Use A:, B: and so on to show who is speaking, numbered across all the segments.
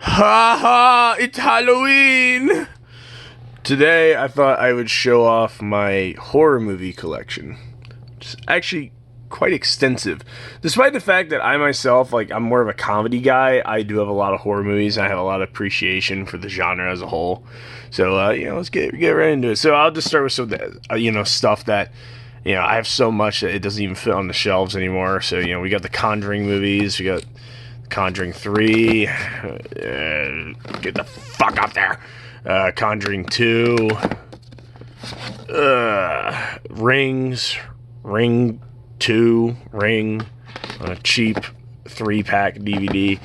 A: Ha ha! It's Halloween! Today I thought I would show off my horror movie collection. It's actually quite extensive. Despite the fact that I myself, I'm more of a comedy guy, I do have a lot of horror movies and I have a lot of appreciation for the genre as a whole. So, let's get right into it. So I'll just start with some, stuff that, I have so much that it doesn't even fit on the shelves anymore. So, we got the Conjuring movies, we got Conjuring 3, get the fuck up there. Conjuring 2, Rings, Ring 2, Ring, on a cheap 3-pack DVD.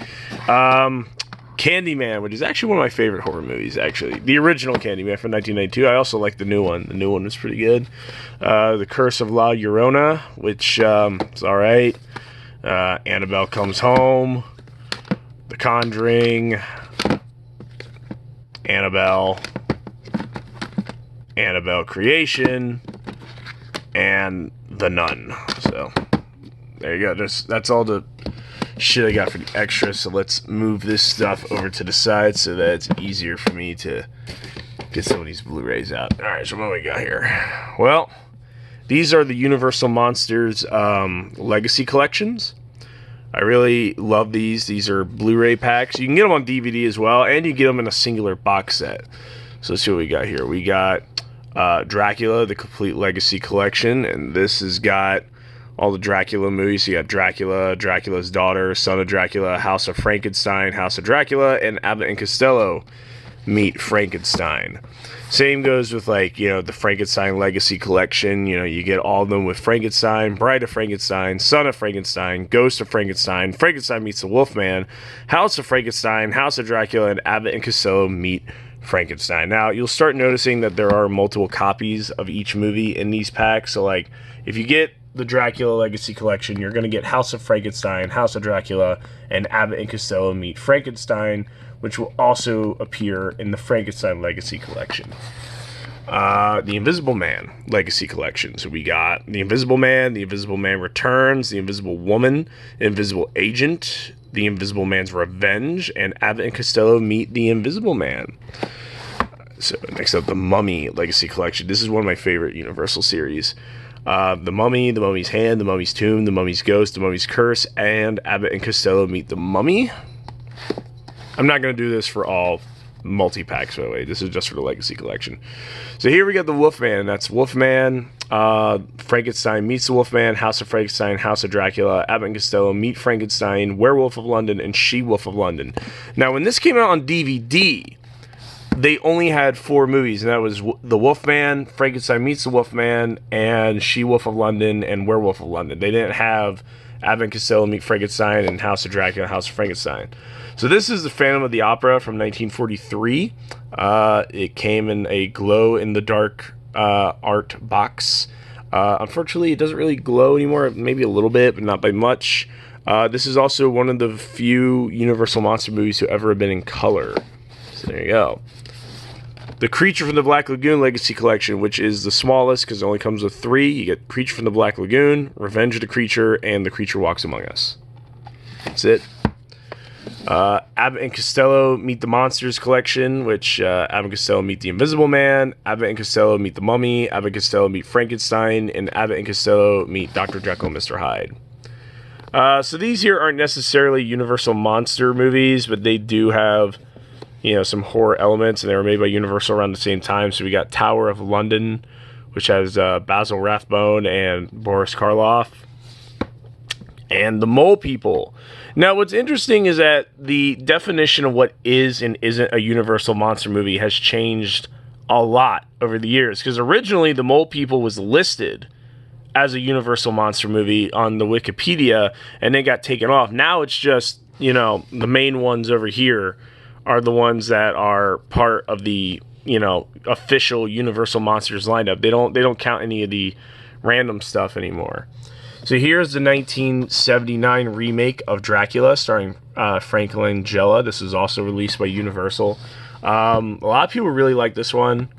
A: Candyman, which is actually one of my favorite horror movies, actually. The original Candyman from 1992. I also like the new one. The new one was pretty good. The Curse of La Llorona, which is alright. Annabelle Comes Home. The Conjuring. Annabelle Creation, and The Nun. So there you go. That's all the shit I got for the extras. So let's move this stuff over to the side so that it's easier for me to get some of these Blu-rays out. All right, so what do we got here? Well, these are the Universal Monsters Legacy Collections. I really love these. These are Blu-ray packs. You can get them on DVD as well, and you get them in a singular box set. So let's see what we got here. We got Dracula, the Complete Legacy Collection, and this has got all the Dracula movies. So you got Dracula, Dracula's Daughter, Son of Dracula, House of Frankenstein, House of Dracula, and Abbott and Costello Meet Frankenstein. Same goes with the Frankenstein Legacy Collection. You get all of them with Frankenstein, Bride of Frankenstein, Son of Frankenstein, Ghost of Frankenstein, Frankenstein Meets the Wolfman, House of Frankenstein, House of Dracula, and Abbott and Costello Meet Frankenstein. Now, you'll start noticing that there are multiple copies of each movie in these packs. So, if you get the Dracula Legacy Collection, you're going to get House of Frankenstein, House of Dracula, and Abbott and Costello Meet Frankenstein, which will also appear in the Frankenstein Legacy Collection. The Invisible Man Legacy Collection. So we got The Invisible Man Returns, The Invisible Woman, Invisible Agent, The Invisible Man's Revenge, and Abbott and Costello Meet the Invisible Man. So next up, The Mummy Legacy Collection. This is one of my favorite Universal series. The Mummy, The Mummy's Hand, The Mummy's Tomb, The Mummy's Ghost, The Mummy's Curse, and Abbott and Costello Meet the Mummy. I'm not going to do this for all multi-packs, by the way. This is just for the Legacy Collection. So here we got the Wolfman. That's Wolfman, Frankenstein Meets the Wolfman, House of Frankenstein, House of Dracula, Abbott and Costello Meet Frankenstein, Werewolf of London, and She-Wolf of London. Now, when this came out on DVD, they only had 4 movies, and that was The Wolfman, Frankenstein Meets the Wolfman, and She-Wolf of London, and Werewolf of London. They didn't have Abbott and Costello Meet Frankenstein and House of Dracula, House of Frankenstein. So this is the Phantom of the Opera from 1943. It came in a glow-in-the-dark art box. Unfortunately, it doesn't really glow anymore. Maybe a little bit, but not by much. This is also one of the few Universal Monster movies to ever have been in color. So there you go. The Creature from the Black Lagoon Legacy Collection, which is the smallest because it only comes with 3. You get Creature from the Black Lagoon, Revenge of the Creature, and The Creature Walks Among Us. That's it. Abbott and Costello Meet the Monsters Collection, which Abbott and Costello Meet the Invisible Man, Abbott and Costello Meet the Mummy, Abbott and Costello Meet Frankenstein, and Abbott and Costello Meet Dr. Jekyll and Mr. Hyde. So these here aren't necessarily Universal Monster movies, but they do have some horror elements, and they were made by Universal around the same time. So we got Tower of London, which has Basil Rathbone and Boris Karloff, and The Mole People. Now, what's interesting is that the definition of what is and isn't a Universal Monster movie has changed a lot over the years, because originally The Mole People was listed as a Universal Monster movie on the Wikipedia, and they got taken off. Now it's just, the main ones over here are the ones that are part of the, official Universal Monsters lineup. They don't count any of the random stuff anymore. So here's the 1979 remake of Dracula, starring Frank Langella. This was also released by Universal. A lot of people really like this one.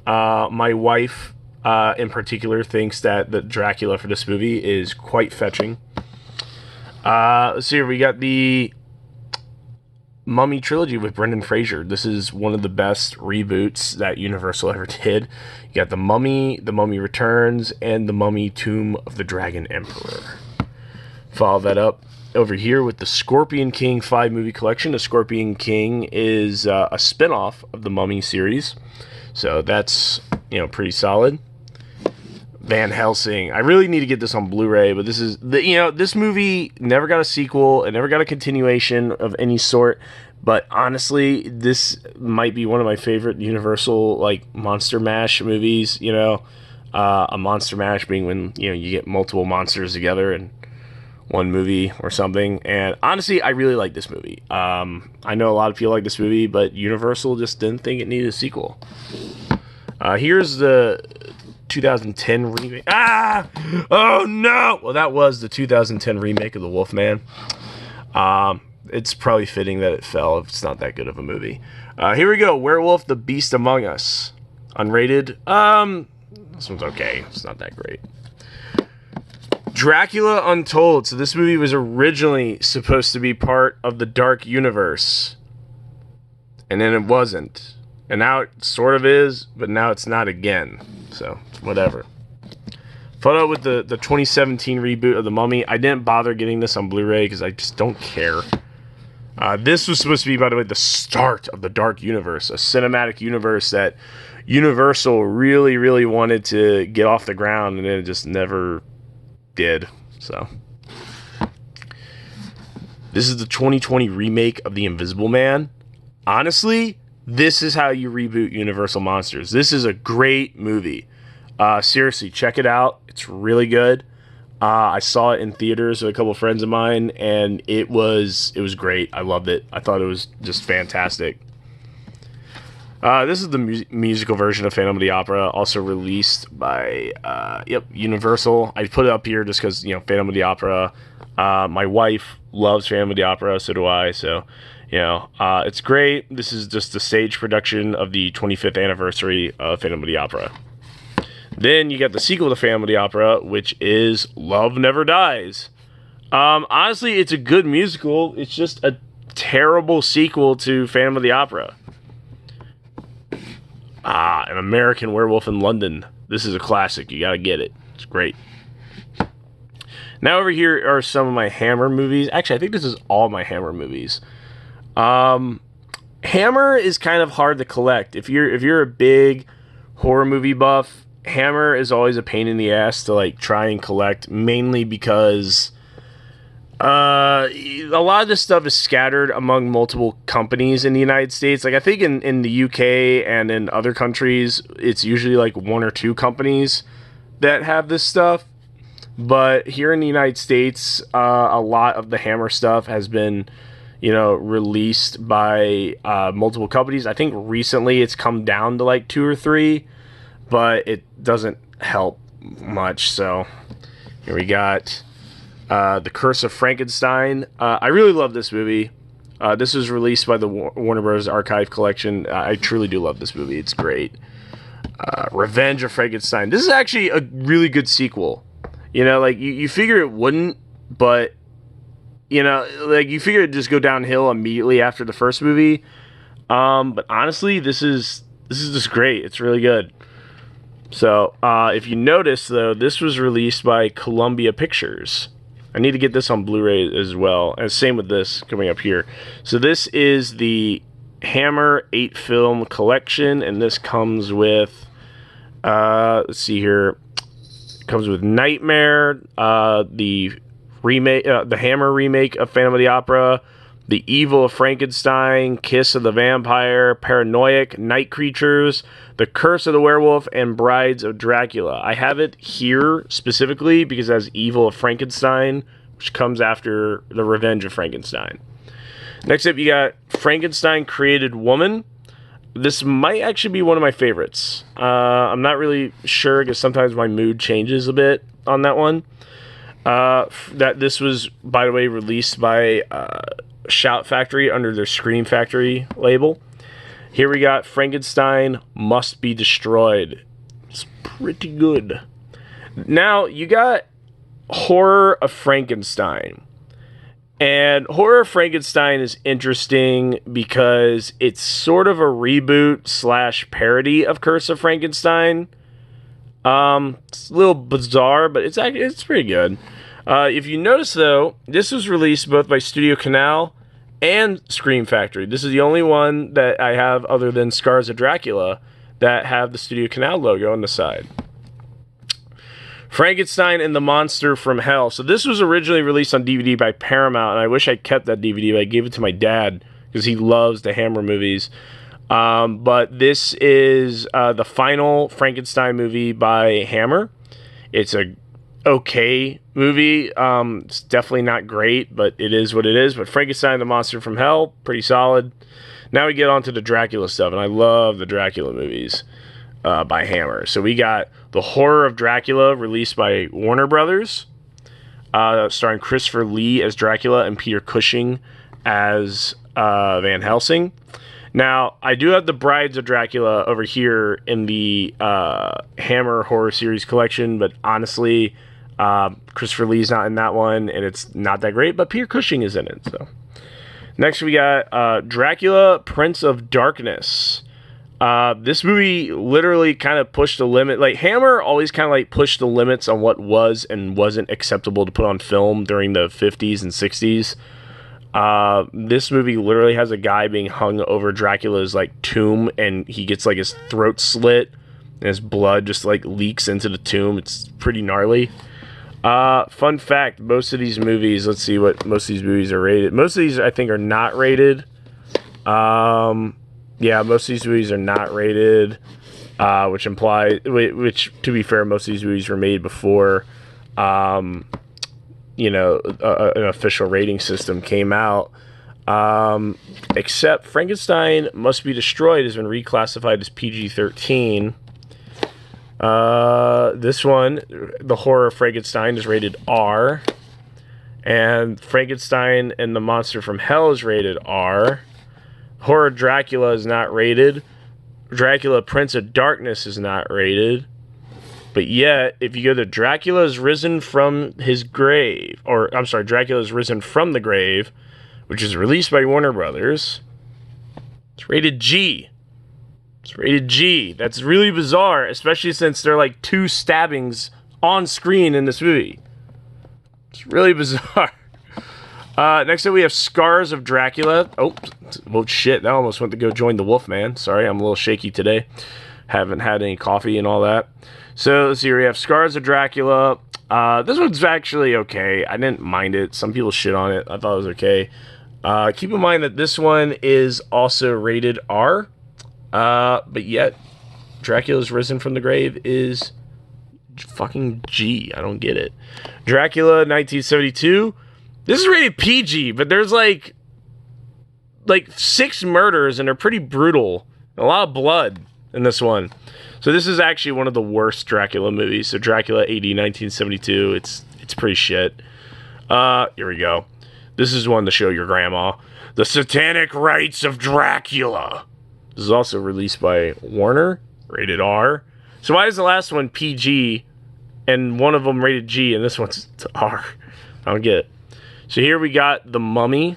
A: My wife, in particular, thinks that the Dracula for this movie is quite fetching. Let's see here. We got the Mummy Trilogy with Brendan Fraser. This is one of the best reboots that Universal ever did. You got The Mummy Returns, and The Mummy Tomb of the Dragon Emperor. Follow that up over here with the Scorpion King 5-movie collection. The Scorpion King is a spin-off of the Mummy series, so that's, pretty solid. Van Helsing. I really need to get this on Blu-ray, but this is this movie never got a sequel. It never got a continuation of any sort. But honestly, this might be one of my favorite Universal monster mash movies. A monster mash being when you get multiple monsters together in one movie or something. And honestly, I really like this movie. I know a lot of people like this movie, but Universal just didn't think it needed a sequel. Here's the 2010 remake. Oh no! Well, that was the 2010 remake of The Wolfman. It's probably fitting that it fell if it's not that good of a movie. Here we go. Werewolf the Beast Among Us. Unrated. This one's okay. It's not that great. Dracula Untold. So this movie was originally supposed to be part of the Dark Universe. And then it wasn't. And now it sort of is, but now it's not again. So, whatever. Photo with the 2017 reboot of The Mummy. I didn't bother getting this on Blu-ray because I just don't care. This was supposed to be, by the way, the start of the Dark Universe, a cinematic universe that Universal really, really wanted to get off the ground, and then it just never did. So, this is the 2020 remake of The Invisible Man. Honestly, this is how you reboot Universal Monsters. This is a great movie. Seriously, check it out. It's really good. I saw it in theaters with a couple of friends of mine, and it was great. I loved it. I thought it was just fantastic. This is the musical version of Phantom of the Opera, also released by Universal. I put it up here just because Phantom of the Opera. My wife loves Phantom of the Opera, so do I. So it's great. This is just the stage production of the 25th anniversary of Phantom of the Opera. Then you got the sequel to Phantom of the Opera, which is Love Never Dies. Honestly, it's a good musical. It's just a terrible sequel to Phantom of the Opera. An American Werewolf in London. This is a classic. You gotta get it. It's great. Now over here are some of my Hammer movies. Actually, I think this is all my Hammer movies. Hammer is kind of hard to collect. If you're a big horror movie buff, Hammer is always a pain in the ass to try and collect, mainly because a lot of this stuff is scattered among multiple companies in the United States. I think in the UK and in other countries, it's usually one or two companies that have this stuff. But here in the United States, a lot of the Hammer stuff has been released by multiple companies. I think recently it's come down to 2 or 3, but it doesn't help much. So here we got The Curse of Frankenstein. I really love this movie. This was released by the Warner Bros. Archive Collection. I truly do love this movie. It's great. Revenge of Frankenstein. This is actually a really good sequel. You figure it wouldn't, but you figure it'd just go downhill immediately after the first movie. But honestly, this is just great. It's really good. So, if you notice, though, this was released by Columbia Pictures. I need to get this on Blu-ray as well. And same with this coming up here. So this is the Hammer 8-film collection, and this comes with, let's see here, it comes with Nightmare, the remake, the Hammer remake of Phantom of the Opera, The Evil of Frankenstein, Kiss of the Vampire, Paranoiac, Night Creatures, The Curse of the Werewolf, and Brides of Dracula. I have it here specifically because it has Evil of Frankenstein, which comes after The Revenge of Frankenstein. Next up, you got Frankenstein Created Woman. This might actually be one of my favorites. I'm not really sure because sometimes my mood changes a bit on that one. That this was, by the way, released by Shout Factory under their Scream Factory label. Here we got Frankenstein Must Be Destroyed. It's pretty good. Now, you got Horror of Frankenstein. And Horror of Frankenstein is interesting because it's sort of a reboot / parody of Curse of Frankenstein. It's a little bizarre, but it's pretty good. If you notice, though, this was released both by Studio Canal and Scream Factory. This is the only one that I have, other than Scars of Dracula, that have the Studio Canal logo on the side. Frankenstein and the Monster from Hell. So this was originally released on DVD by Paramount, and I wish I kept that DVD, but I gave it to my dad because he loves the Hammer movies. But this is the final Frankenstein movie by Hammer. It's a okay movie. It's definitely not great, but it is what it is. But Frankenstein and the Monster from Hell, pretty solid. Now we get on to the Dracula stuff, and I love the Dracula movies by Hammer. So we got The Horror of Dracula, released by Warner Brothers, starring Christopher Lee as Dracula and Peter Cushing as Van Helsing. Now, I do have the Brides of Dracula over here in the Hammer Horror Series collection, but honestly, Christopher Lee's not in that one, and it's not that great, but Peter Cushing is in it. So next we got Dracula, Prince of Darkness. This movie literally kind of pushed the limit. Like, Hammer always kind of like pushed the limits on what was and wasn't acceptable to put on film during the 50s and 60s. This movie literally has a guy being hung over Dracula's like tomb, and he gets like his throat slit and his blood just like leaks into the tomb. It's pretty gnarly. Fun fact, most of these movies, let's see what most of these movies are rated. Most of these I think are not rated. Yeah, most of these movies are not rated, which to be fair, most of these movies were made before, an official rating system came out. Except Frankenstein Must Be Destroyed has been reclassified as PG-13. This one, The Horror of Frankenstein, is rated R. And Frankenstein and the Monster from Hell is rated R. Horror of Dracula is not rated. Dracula, Prince of Darkness is not rated. But yet, if you go to Dracula's Risen from His Grave, Dracula's Risen from the Grave, which is released by Warner Brothers, it's rated G. It's rated G. That's really bizarre, especially since there are like 2 stabbings on screen in this movie. It's really bizarre. Next up, we have Scars of Dracula. Oh, shit. That almost went to go join the Wolfman. Sorry, I'm a little shaky today. Haven't had any coffee and all that. So, let's see. We have Scars of Dracula. This one's actually okay. I didn't mind it. Some people shit on it. I thought it was okay. Keep in mind that this one is also rated R. But yet, Dracula's Risen from the Grave is fucking G. I don't get it. Dracula, 1972. This is rated PG, but there's like 6 murders, and they're pretty brutal. A lot of blood in this one. So this is actually one of the worst Dracula movies. So Dracula AD 1972. It's pretty shit. Here we go. This is one to show your grandma. The Satanic Rites of Dracula. This is also released by Warner, rated R. So why is the last one PG and one of them rated G and this one's R? I don't get it. So here we got The Mummy.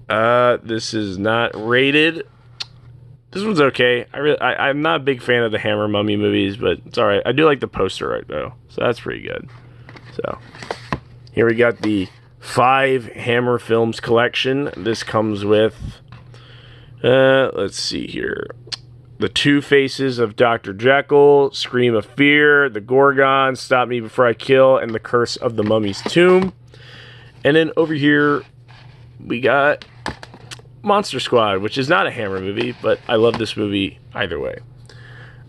A: This is not rated. This one's okay. I'm not a big fan of the Hammer Mummy movies, but it's alright. I do like the poster art though, so that's pretty good. So here we got the 5 Hammer Films collection. This comes with, let's see here, The 2 Faces of Dr. Jekyll, Scream of Fear, The Gorgon, Stop Me Before I Kill, and The Curse of the Mummy's Tomb. And then over here, we got Monster Squad, which is not a Hammer movie, but I love this movie either way.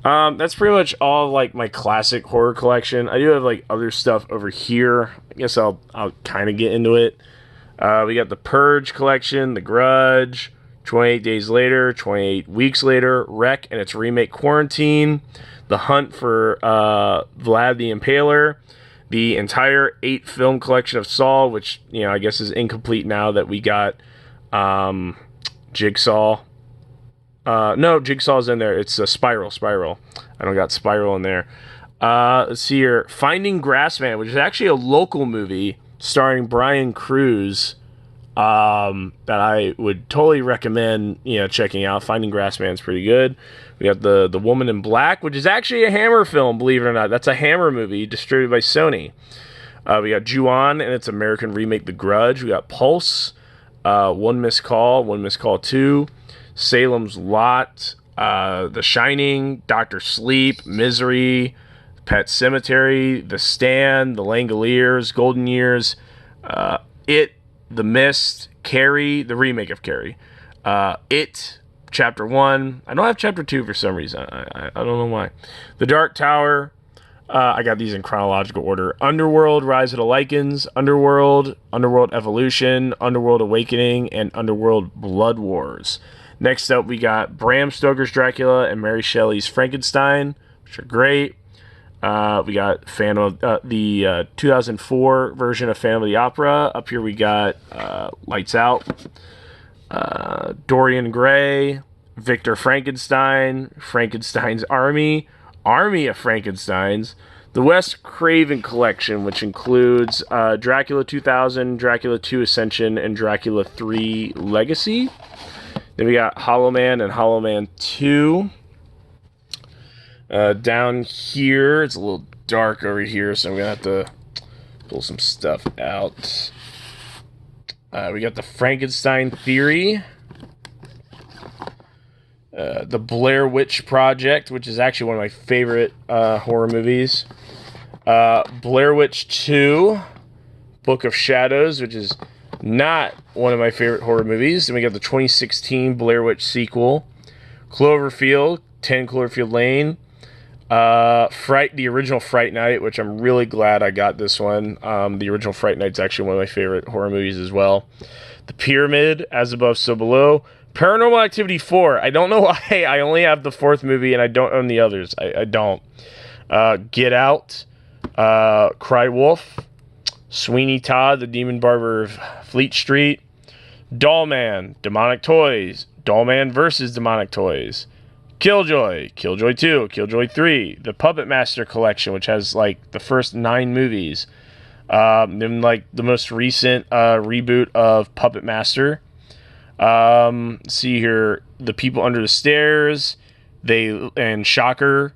A: That's pretty much all like my classic horror collection. I do have like other stuff over here. I guess I'll kind of get into it. We got the Purge Collection, The Grudge, 28 Days Later, 28 Weeks Later, Wreck and its remake Quarantine, The Hunt for Vlad the Impaler, the entire 8 film collection of Saw, which, I guess is incomplete now that we got Jigsaw. No, Jigsaw's in there. It's a Spiral. I don't got Spiral in there. Let's see here. Finding Grassman, which is actually a local movie starring Brian Cruz, that I would totally recommend, checking out. Finding Grassman's pretty good. We got the Woman in Black, which is actually a Hammer film, believe it or not. That's a Hammer movie distributed by Sony. We got Ju-On and its American remake, The Grudge. We got Pulse, One Missed Call, One Missed Call 2, Salem's Lot, The Shining, Doctor Sleep, Misery, Pet Cemetery, The Stand, The Langoliers, Golden Years, It, The Mist, Carrie, the remake of Carrie, It, Chapter 1. I don't have Chapter 2 for some reason. I don't know why. The Dark Tower. I got these in chronological order. Underworld, Rise of the Lycans, Underworld, Underworld Evolution, Underworld Awakening, and Underworld Blood Wars. Next up, we got Bram Stoker's Dracula and Mary Shelley's Frankenstein, which are great. We got the 2004 version of Phantom of the Opera. Up here we got Lights Out, Dorian Gray, Victor Frankenstein, Frankenstein's Army, Army of Frankensteins, the Wes Craven Collection, which includes Dracula 2000, Dracula 2 Ascension, and Dracula 3 Legacy. Then we got Hollow Man and Hollow Man 2. Down here, it's a little dark over here, so I'm going to have to pull some stuff out. We got the Frankenstein Theory. The Blair Witch Project, which is actually one of my favorite horror movies. Blair Witch 2, Book of Shadows, which is not one of my favorite horror movies. Then we got the 2016 Blair Witch sequel. Cloverfield, 10 Cloverfield Lane. The original Fright Night, which I'm really glad I got this one. The original Fright Night's actually one of my favorite horror movies as well. The Pyramid, As Above, So Below. Paranormal Activity 4. I don't know why I only have the fourth movie and I don't own the others. I don't. Get Out. Cry Wolf. Sweeney Todd, The Demon Barber of Fleet Street. Dollman, Demonic Toys. Dollman vs. Demonic Toys. Killjoy, Killjoy 2, Killjoy 3, the Puppet Master Collection, which has like the first 9 movies. Then like the most recent reboot of Puppet Master. See here, The People Under the Stairs, and Shocker,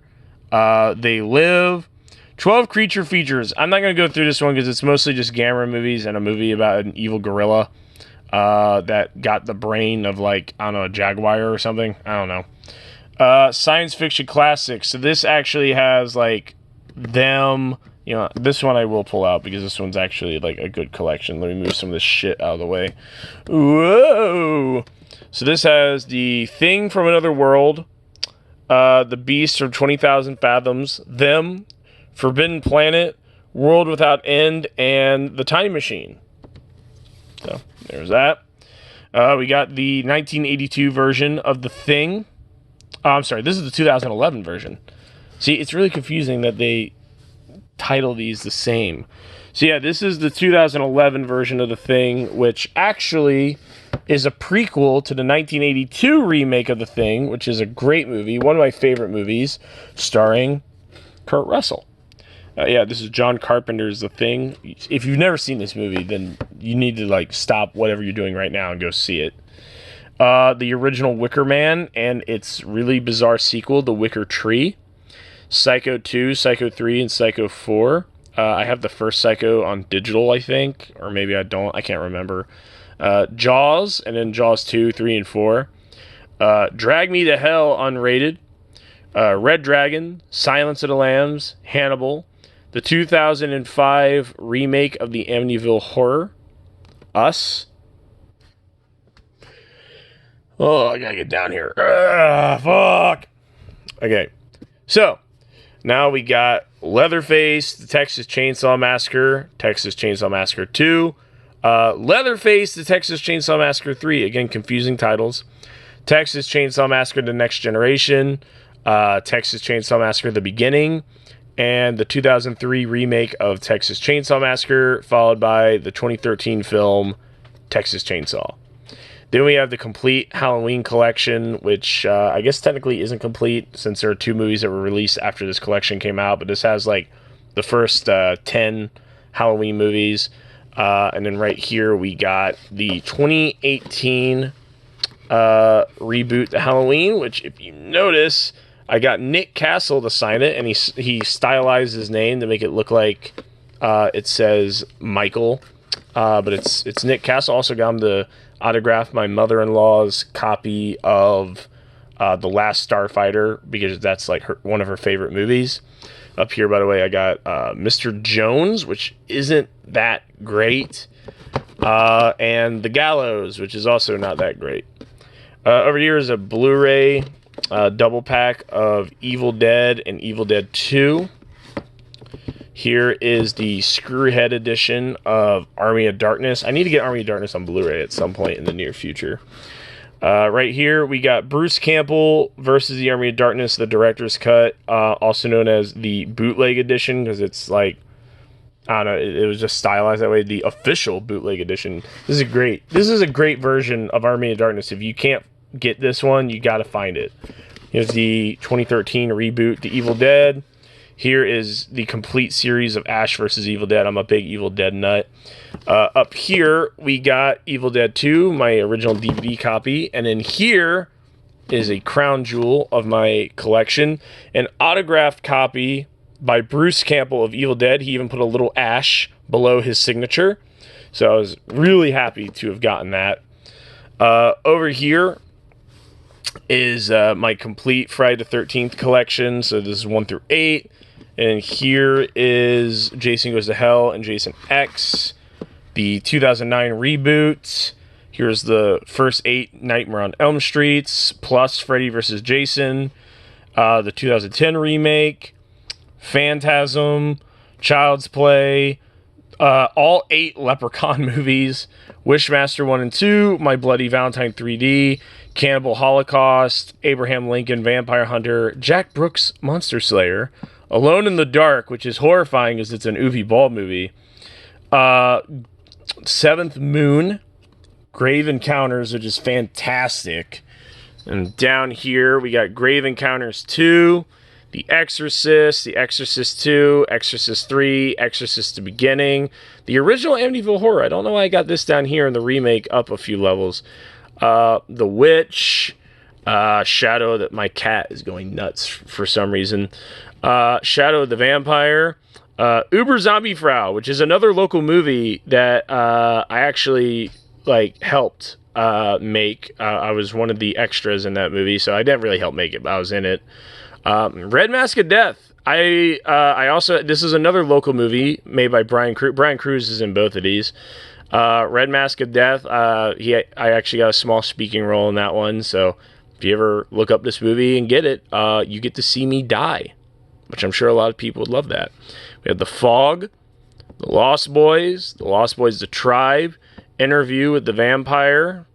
A: They Live. 12 creature features. I'm not going to go through this one because it's mostly just Gamera movies and a movie about an evil gorilla that got the brain of like, I don't know, a jaguar or something. I don't know. Science fiction classics. So this actually has like them, this one I will pull out because this one's actually like a good collection. Let me move some of this shit out of the way. Whoa! So this has The Thing from Another World, The Beast from 20,000 Fathoms, Them, Forbidden Planet, World Without End, and The Time Machine. So there's that. We got the 1982 version of The Thing. I'm sorry, this is the 2011 version. See, it's really confusing that they title these the same. So yeah, this is the 2011 version of The Thing, which actually is a prequel to the 1982 remake of The Thing, which is a great movie, one of my favorite movies, starring Kurt Russell. This is John Carpenter's The Thing. If you've never seen this movie, then you need to like stop whatever you're doing right now and go see it. The original Wicker Man and its really bizarre sequel, The Wicker Tree. Psycho 2, Psycho 3, and Psycho 4. I have the first Psycho on digital, I think. Or maybe I don't. I can't remember. Jaws, and then Jaws 2, 3, and 4. Drag Me to Hell, unrated. Red Dragon, Silence of the Lambs, Hannibal. The 2005 remake of the Amityville Horror. Us. Oh, I gotta get down here. Fuck. Okay. So, now we got Leatherface, the Texas Chainsaw Massacre, Texas Chainsaw Massacre 2. Leatherface, the Texas Chainsaw Massacre 3. Again, confusing titles. Texas Chainsaw Massacre, The Next Generation. Texas Chainsaw Massacre, The Beginning. And the 2003 remake of Texas Chainsaw Massacre, followed by the 2013 film Texas Chainsaw. Then we have the complete Halloween collection, which I guess technically isn't complete since there are 2 movies that were released after this collection came out. But this has like the first 10 Halloween movies. And then right here we got the 2018 reboot, The Halloween, which if you notice, I got Nick Castle to sign it, and he stylized his name to make it look like it says Michael, but it's Nick Castle. Also got him to autograph my mother-in-law's copy of The Last Starfighter, because that's like one of her favorite movies. Up here, by the way, I got Mr. Jones, which isn't that great, and The Gallows, which is also not that great. Over here is a Blu-ray double pack of Evil Dead and Evil Dead 2. Here is the Screwhead edition of Army of Darkness. I need to get Army of Darkness on Blu-ray at some point in the near future. Right here, we got Bruce Campbell versus the Army of Darkness, the director's cut, also known as the bootleg edition, because it's like, I don't know, it was just stylized that way. The official bootleg edition. This is a great version of Army of Darkness. If you can't get this one, you got to find it. Here's the 2013 reboot, The Evil Dead. Here is the complete series of Ash vs. Evil Dead. I'm a big Evil Dead nut. Up here, we got Evil Dead 2, my original DVD copy. And then here is a crown jewel of my collection, an autographed copy by Bruce Campbell of Evil Dead. He even put a little Ash below his signature. So I was really happy to have gotten that. Over here is my complete Friday the 13th collection. So this is 1 through 8. And here is Jason Goes to Hell and Jason X, the 2009 reboot. Here's the first 8 Nightmare on Elm Streets, plus Freddy vs. Jason, the 2010 remake, Phantasm, Child's Play, all 8 Leprechaun movies, Wishmaster 1 and 2, My Bloody Valentine 3D, Cannibal Holocaust, Abraham Lincoln Vampire Hunter, Jack Brooks Monster Slayer, Alone in the Dark, which is horrifying as it's an Uwe Ball movie, Seventh Moon, Grave Encounters, which is fantastic, and down here we got Grave Encounters 2, The Exorcist, The Exorcist 2, Exorcist 3, Exorcist the Beginning, the original Amityville Horror. I don't know why I got this down here in the remake up a few levels. The Witch, Shadow, that my cat is going nuts for some reason. Shadow of the Vampire, Uber Zombie Frau, which is another local movie that I actually helped make. I was one of the extras in that movie, so I didn't really help make it, but I was in it. Red Mask of Death. I also, this is another local movie made by Brian Cruz. Brian Cruz is in both of these. Red Mask of Death. I actually got a small speaking role in that one, so if you ever look up this movie and get it, you get to see me die, which I'm sure a lot of people would love that. We have The Fog, The Lost Boys, The Tribe, Interview with the Vampire,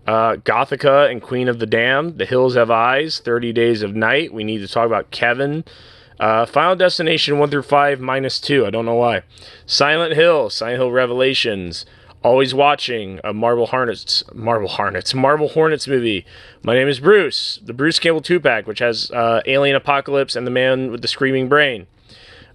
A: Gothica and Queen of the Damned, The Hills Have Eyes, 30 Days of Night. We need to talk about Kevin. Final Destination 1 through 5 -2. I don't know why. Silent Hill Revelations, Always Watching, a Marble Hornets movie. My Name is Bruce, the Bruce Campbell 2-pack, which has Alien Apocalypse and the Man with the Screaming Brain.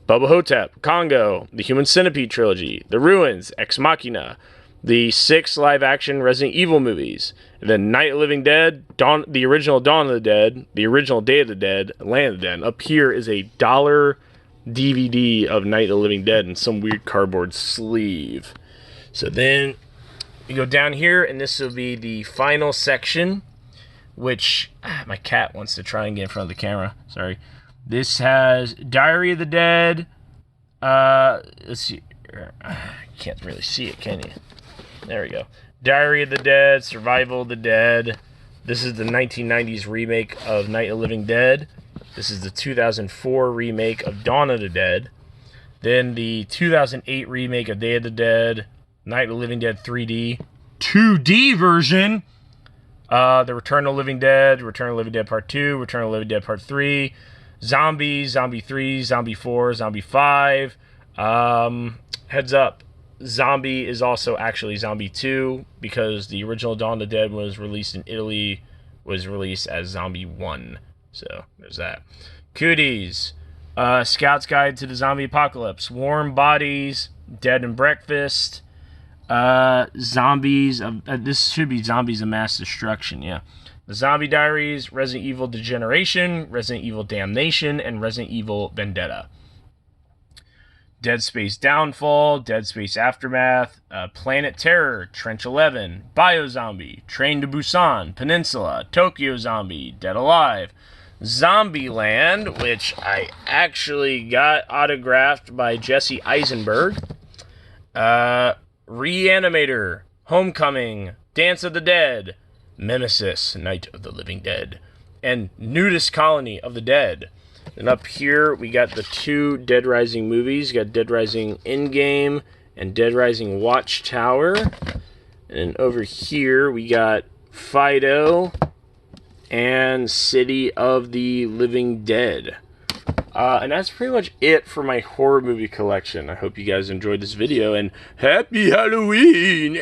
A: Bubba Hotep, Congo, the Human Centipede trilogy, The Ruins, Ex Machina, the 6 live-action Resident Evil movies, and then Night of the Living Dead, the original Dawn of the Dead, the original Day of the Dead, Land of the Dead. Up here is a $1 DVD of Night of the Living Dead in some weird cardboard sleeve. So then you go down here, and this will be the final section, which my cat wants to try and get in front of the camera. Sorry. This has Diary of the Dead. Let's see. You can't really see it, can you? There we go. Diary of the Dead, Survival of the Dead. This is the 1990s remake of Night of the Living Dead. This is the 2004 remake of Dawn of the Dead. Then the 2008 remake of Day of the Dead, Night of the Living Dead 3D, 2D version. The Return of the Living Dead, Return of the Living Dead Part 2, Return of the Living Dead Part 3, Zombies, Zombie 3, Zombie 4, Zombie 5. Heads up, Zombie is also actually Zombie 2, because the original Dawn of the Dead was released in Italy, was released as Zombie 1. So, there's that. Cooties, Scout's Guide to the Zombie Apocalypse, Warm Bodies, Dead and Breakfast, Zombies of this should be Zombies of Mass Destruction. Yeah, the Zombie Diaries, Resident Evil Degeneration, Resident Evil Damnation, and Resident Evil Vendetta. Dead Space Downfall, Dead Space Aftermath, Planet Terror, Trench 11, Biozombie, Train to Busan, Peninsula, Tokyo Zombie, Dead Alive, Zombieland, which I actually got autographed by Jesse Eisenberg, Reanimator, Homecoming, Dance of the Dead, Nemesis, Night of the Living Dead, and Nudist Colony of the Dead. And up here, we got the 2 Dead Rising movies. You got Dead Rising Endgame and Dead Rising Watchtower. And over here, we got Fido and City of the Living Dead. And that's pretty much it for my horror movie collection. I hope you guys enjoyed this video, and happy Halloween!